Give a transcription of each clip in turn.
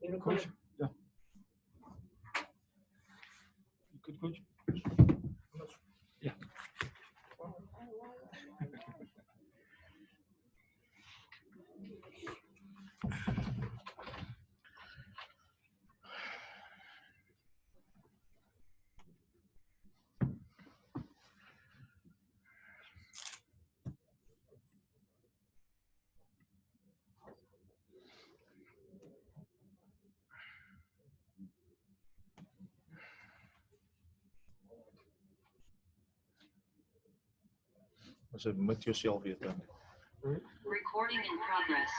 Coach? Yeah. Good, coach? Yeah. Submit yourself here, then. Recording in progress.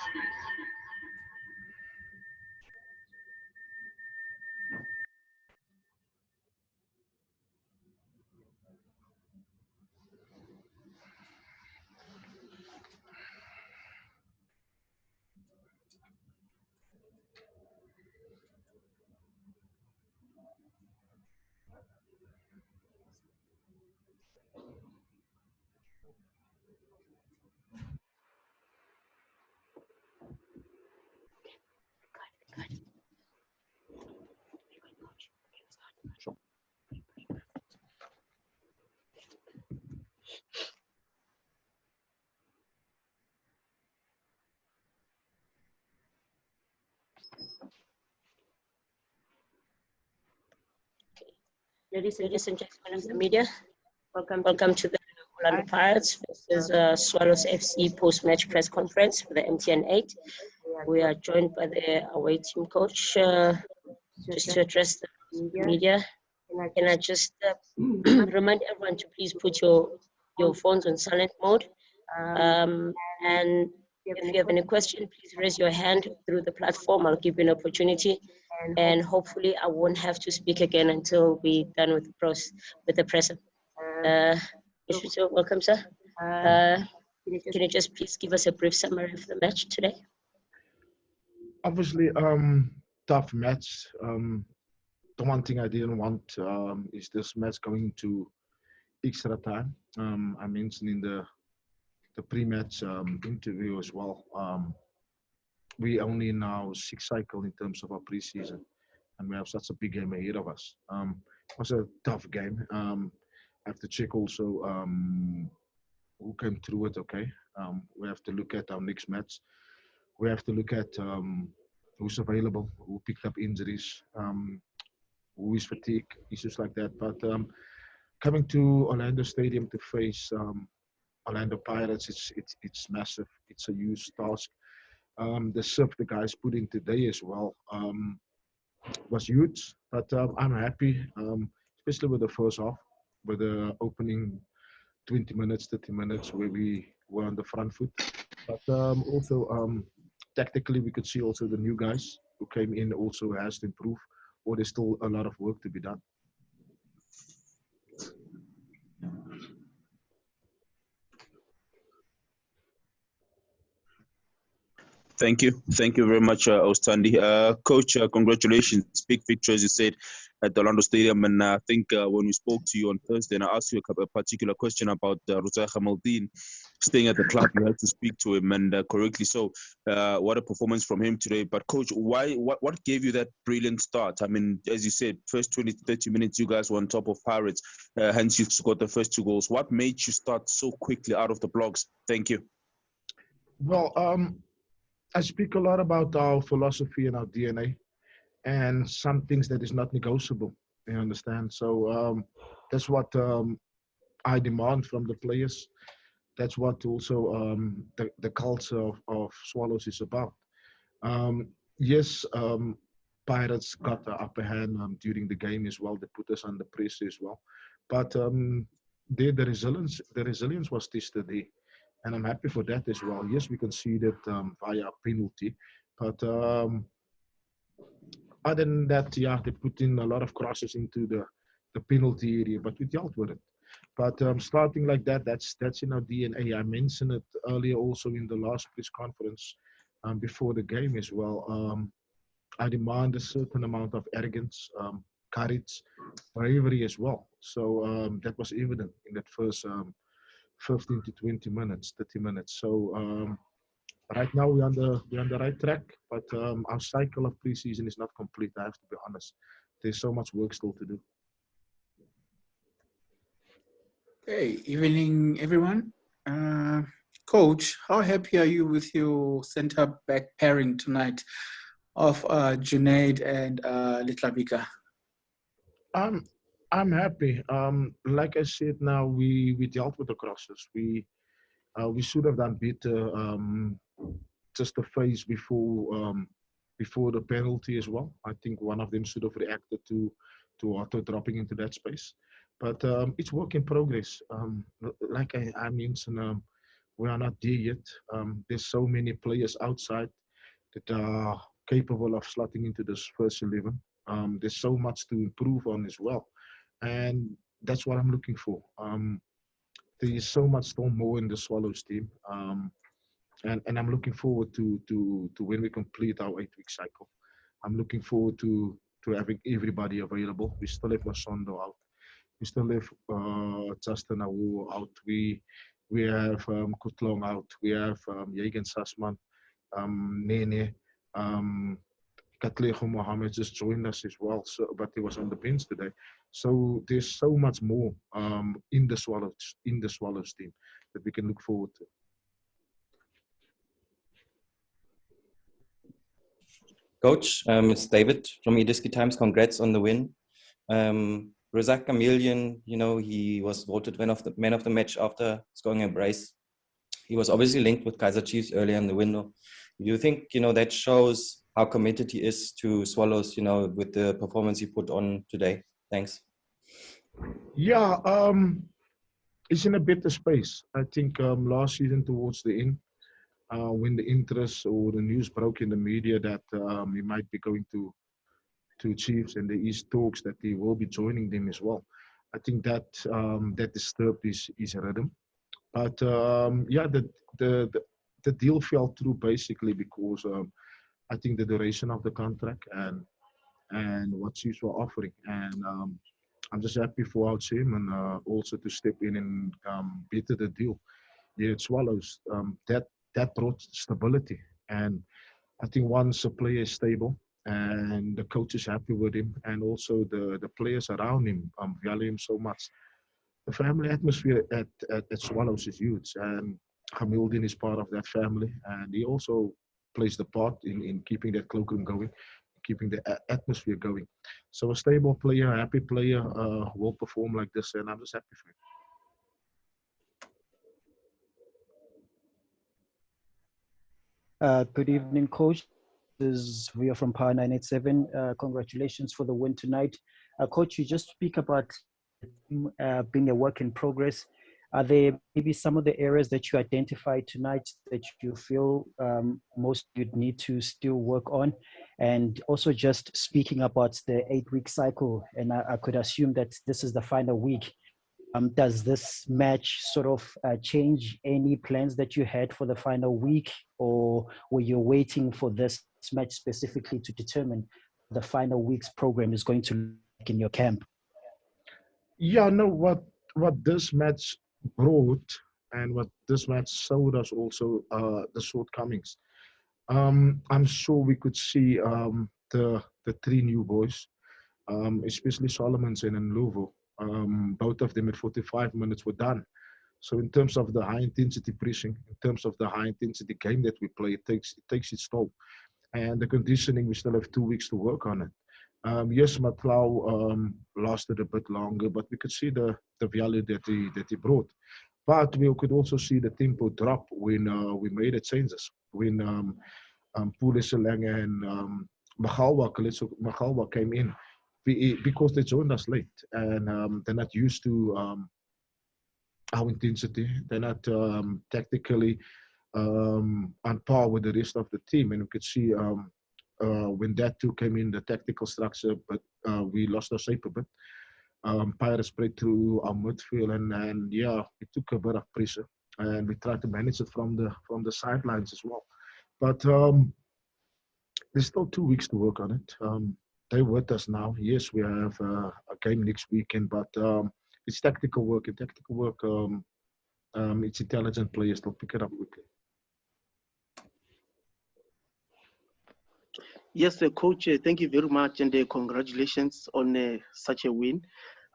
Sure. Ladies and gentlemen of the media, welcome to the Orlando Pirates versus Swallows FC post-match press conference for the MTN 8. We are joined by the away team coach just to address the media. Can I just remind everyone to please put your phones on silent mode? And if you have any question, please raise your hand through the platform. I'll give you an opportunity. And hopefully I won't have to speak again until we're done with the press. Welcome, sir. Can you just please give us a brief summary of the match today? Obviously, tough match. The one thing I didn't want is this match going to extra time. I mentioned in the pre-match interview as well. We only now 6 cycle in terms of our preseason, and we have such a big game ahead of us. It was a tough game. I have to check also who came through it. Okay, we have to look at our next match. We have to look at who's available, who picked up injuries, who is fatigued, issues like that. But coming to Orlando Stadium to face Orlando Pirates, it's massive. It's a huge task. The shift the guys put in today as well was huge. But I'm happy, especially with the first half, with the opening 20 minutes, 30 minutes where we were on the front foot. But also tactically, we could see also the new guys who came in also has to improve, or there's still a lot of work to be done. Thank you very much, Ostandi. Coach, congratulations, big victory, as you said, at the Orlando Stadium. And I think when we spoke to you on Thursday, and I asked you a particular question about Ruza Hamaldin staying at the club, you had to speak to him, and correctly so. What a performance from him today. But Coach, what gave you that brilliant start? I mean, as you said, first 20, 30 minutes, you guys were on top of Pirates, hence you scored the first 2 goals. What made you start so quickly out of the blocks? Thank you. Well, I speak a lot about our philosophy and our DNA, and some things that is not negotiable. You understand? So that's what I demand from the players. That's what also the culture of Swallows is about. Yes, Pirates got the upper hand during the game as well. They put us under pressure as well, but the resilience was tested there. And I'm happy for that as well. Yes, we conceded via penalty, but other than that, yeah, they put in a lot of crosses into the penalty area, but we dealt with it. But starting like that, that's in our DNA. I mentioned it earlier also in the last press conference before the game as well. I demand a certain amount of arrogance, courage, bravery as well. So that was evident in that first 15 to 20 minutes, 30 minutes. So right now we're on the right track, but our cycle of preseason is not complete. I have to be honest. There's so much work still to do. Hey, evening, everyone. Coach, how happy are you with your center back pairing tonight of Junaid and Litlabika? I'm happy. Like I said, now we dealt with the crosses. We should have done better. Just the phase before the penalty as well. I think one of them should have reacted to Otto dropping into that space. But it's work in progress. Like I mentioned, we are not there yet. There's so many players outside that are capable of slotting into this first 11. There's so much to improve on as well, and that's what I'm looking for. There is so much still more in the Swallows team, and I'm looking forward to when we complete our 8-week cycle. I'm looking forward to having everybody available. We still have Masondo out. We still have Justin Awu out. We have Kutlong out. We have Jagan Sasman, Nene. Katlego Mohammed just joined us as well, so, but he was on the bench today. So there's so much more in the Swallows team that we can look forward to. Coach, it's David from Ediski Times. Congrats on the win. Razak Kamelian, he was voted man of the match after scoring a brace. He was obviously linked with Kaizer Chiefs earlier in the window. Do you think, that shows how committed he is to Swallows, with the performance he put on today? Thanks. Yeah, it's in a better space. I think last season towards the end, when the interest or the news broke in the media that he might be going to Chiefs, and there is talks that he will be joining them as well. I think that that disturbed his rhythm. But yeah, the deal fell through basically because I think the duration of the contract and what Chiefs were offering, and I'm just happy for our team and also to step in and better the deal. Yeah, it Swallows. That brought stability, and I think once a player is stable and the coach is happy with him, and also the players around him value him so much. The family atmosphere at Swallows is huge, and Hamilton is part of that family, and he also plays the part in keeping that cloakroom going, keeping the atmosphere going. So a stable player, a happy player will perform like this, and I'm just happy for him. Good evening, Coach. This is Ria from Power 987. Congratulations for the win tonight. Coach, you just speak about being a work in progress. Are there maybe some of the areas that you identified tonight that you feel most you'd need to still work on? And also just speaking about the 8-week cycle, and I could assume that this is the final week. Does this match sort of change any plans that you had for the final week, or were you waiting for this match specifically to determine the final week's program is going to look in your camp? Yeah, no, what this match brought and what this match showed us also the shortcomings. I'm sure we could see the three new boys, especially Solomons and Luvo. Both of them at 45 minutes were done. So in terms of the high intensity pressing, in terms of the high intensity game that we play, it takes its toll. And the conditioning, we still have 2 weeks to work on it. Yes, Matlau lasted a bit longer, but we could see the value that he brought. But we could also see the tempo drop when we made the changes. When Puleselang and Magalwa came in, because they joined us late and they're not used to our intensity. They're not tactically on par with the rest of the team, and we could see when that too came in, the tactical structure, but we lost our shape a bit. Pirates spread through our midfield, and yeah, we took a bit of pressure, and we tried to manage it from the sidelines as well. But there's still 2 weeks to work on it. They're with us now. Yes, we have a game next weekend, but it's tactical work. And tactical work, it's intelligent players. They'll pick it up quickly. Yes, Coach, thank you very much and congratulations on such a win.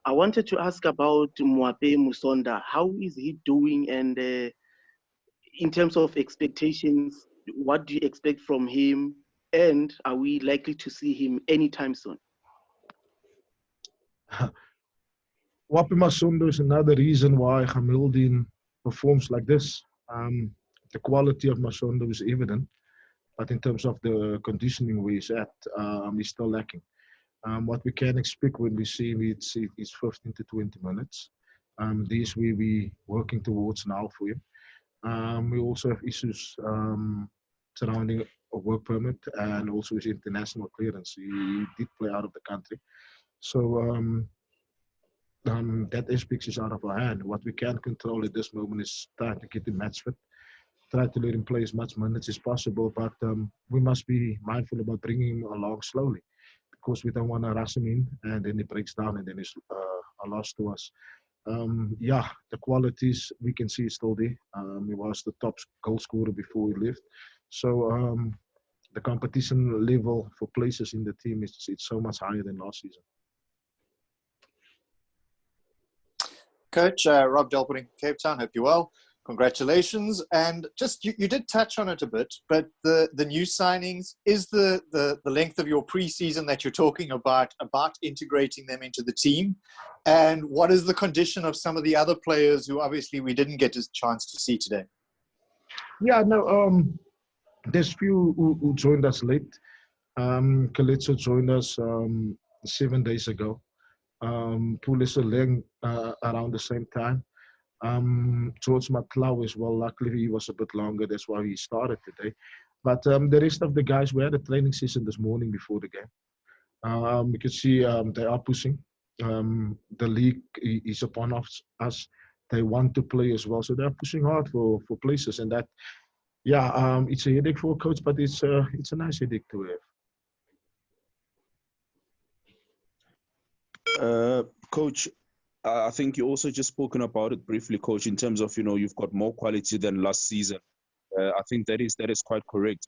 I wanted to ask about Mwape Musonda. How is he doing? And in terms of expectations, what do you expect from him? And are we likely to see him anytime soon? Wapi Masondo is another reason why Gamildin performs like this. The quality of Masondo is evident, but in terms of the conditioning where he's at, he's still lacking. What we can expect when we see him is 15 to 20 minutes. These we be working towards now for him. We also have issues surrounding a work permit and also his international clearance. He did play out of the country. So that aspect is out of our hand. What we can control at this moment is trying to get him match fit, try to let him play as much minutes as possible, but we must be mindful about bringing him along slowly because we don't want to rush him in and then he breaks down and then it's a loss to us. Yeah, the qualities we can see is still there. He was the top goal scorer before he left. So the competition level for places in the team is it's so much higher than last season. Coach, Rob Delpering, Cape Town, hope you're well. Congratulations. And just, you did touch on it a bit, but the new signings, is the length of your preseason that you're talking about integrating them into the team? And what is the condition of some of the other players who obviously we didn't get a chance to see today? Yeah, no, there's few who joined us late. Kalitso joined us 7 days ago. Pulisa Leng around the same time. George McLeod as well. Luckily, he was a bit longer. That's why he started today. But the rest of the guys, we had a training session this morning before the game. We can see they are pushing. The league is upon us. They want to play as well. So they're pushing hard for places. And that, yeah, it's a headache for a coach, but it's a nice headache to have. Coach, I think you also just spoken about it briefly, Coach, in terms of, you've got more quality than last season. I think that is quite correct.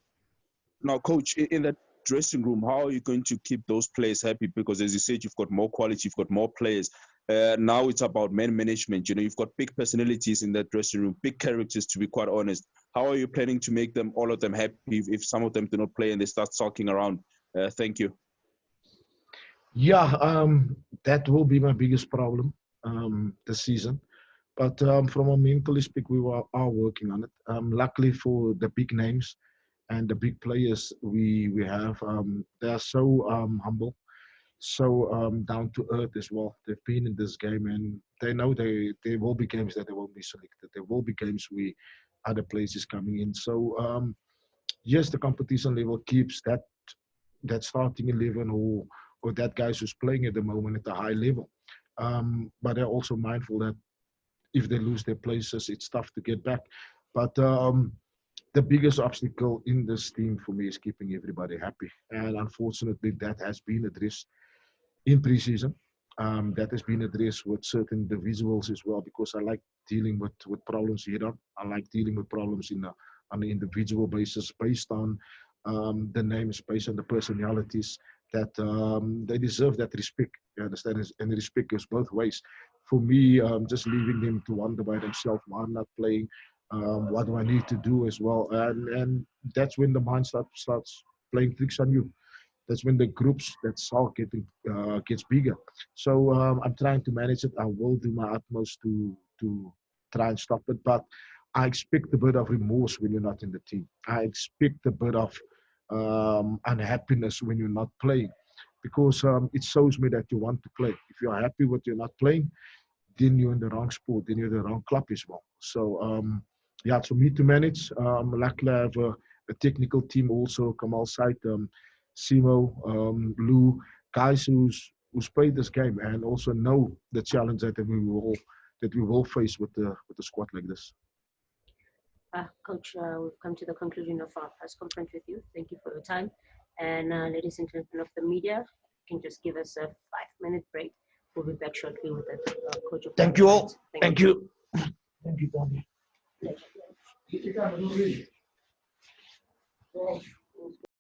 Now, Coach, in that dressing room, how are you going to keep those players happy? Because as you said, you've got more quality, you've got more players. Now it's about man management. You've got big personalities in that dressing room, big characters, to be quite honest. How are you planning to make them, all of them, happy if some of them do not play and they start sulking around? Thank you. Yeah, that will be my biggest problem this season. But from a mentally speak, we are working on it. Luckily for the big names and the big players we have, they are so humble, so down to earth as well. They've been in this game and they know there will be games that they won't be selected. There will be games where other players is coming in. So yes, the competition level keeps that starting 11 or that guys who's playing at the moment at a high level. But they're also mindful that if they lose their places, it's tough to get back. But the biggest obstacle in this team for me is keeping everybody happy. And unfortunately, that has been addressed in preseason. That has been addressed with certain individuals as well, because I like dealing with problems head on. I like dealing with problems on an individual basis based on the names, based on the personalities, that they deserve that respect. You understand? And respect goes both ways. For me, just leaving them to wonder by themselves, why I'm not playing, what do I need to do as well? And that's when the mind starts playing tricks on you. That's when the groups that start gets bigger. So I'm trying to manage it. I will do my utmost to try and stop it. But I expect a bit of remorse when you're not in the team. I expect a bit of unhappiness when you're not playing, because it shows me that you want to play. If you're happy with you're not playing, then you're in the wrong sport, then you're in the wrong club as well. So yeah, it's for me to manage. Luckily, I have a technical team also, Kamal side, Simo, Lou, guys who's played this game and also know the challenge that we will face with the squad like this. Coach, we've come to the conclusion of our press conference with you. Thank you for your time. And ladies and gentlemen of the media, you can just give us a 5-minute break. We'll be back shortly with the coach of. Thank you all. Thank you. Thank you, Tony.